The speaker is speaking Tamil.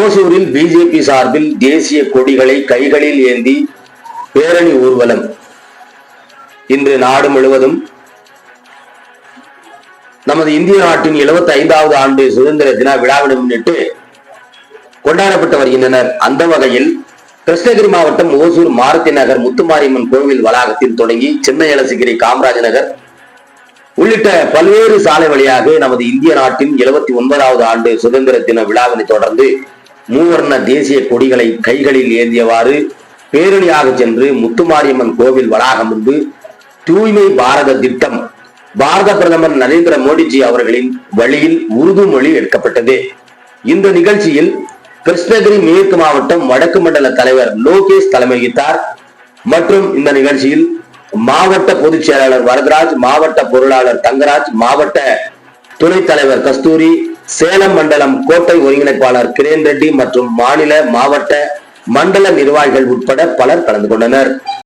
ஓசூரில் பிஜேபி சார்பில் தேசிய கொடிகளை கைகளில் ஏந்தி பேரணி ஊர்வலம் இன்று நாடு முழுவதும் நமது இந்திய நாட்டின் 75வது ஆண்டு சுதந்திர தின விழாவினை முன்னிட்டு கொண்டாடப்பட்டு வருகின்றனர். அந்த வகையில் கிருஷ்ணகிரி மாவட்டம் ஓசூர் மாருதி நகர் முத்துமாரியம்மன் கோவில் வளாகத்தில் தொடங்கி சின்ன எலசிகிரி காமராஜ் நகர் உள்ளிட்ட பல்வேறு சாலை வழியாக நமது இந்திய நாட்டின் 79வது ஆண்டு சுதந்திர தின விழாவினை தொடர்ந்து மூவர்ண தேசிய கொடிகளை கைகளில் ஏந்தியவாறு பேரணியாக சென்று முத்துமாரியம்மன் கோவில் வளாகம் முன்பு தூய்மை பாரத திட்டம் பாரத பிரதமர் நரேந்திர மோடிஜி அவர்களின் வழியில் உருது மொழி எடுக்கப்பட்டது. இந்த நிகழ்ச்சியில் கிருஷ்ணகிரி மேற்கு மாவட்டம் வடக்கு மண்டல தலைவர் லோகேஷ் தலைமை வகித்தார். மற்றும் இந்த நிகழ்ச்சியில் மாவட்ட பொதுச் செயலாளர் வரதராஜ், மாவட்ட பொருளாளர் தங்கராஜ், மாவட்ட துணைத் தலைவர் கஸ்தூரி, சேலம் மண்டலம் கோட்டை ஒருங்கிணைப்பாளர் கிரேன் ரெட்டி மற்றும் மாநில மாவட்ட மண்டல நிர்வாகிகள் உட்பட பலர் கலந்து கொண்டனர்.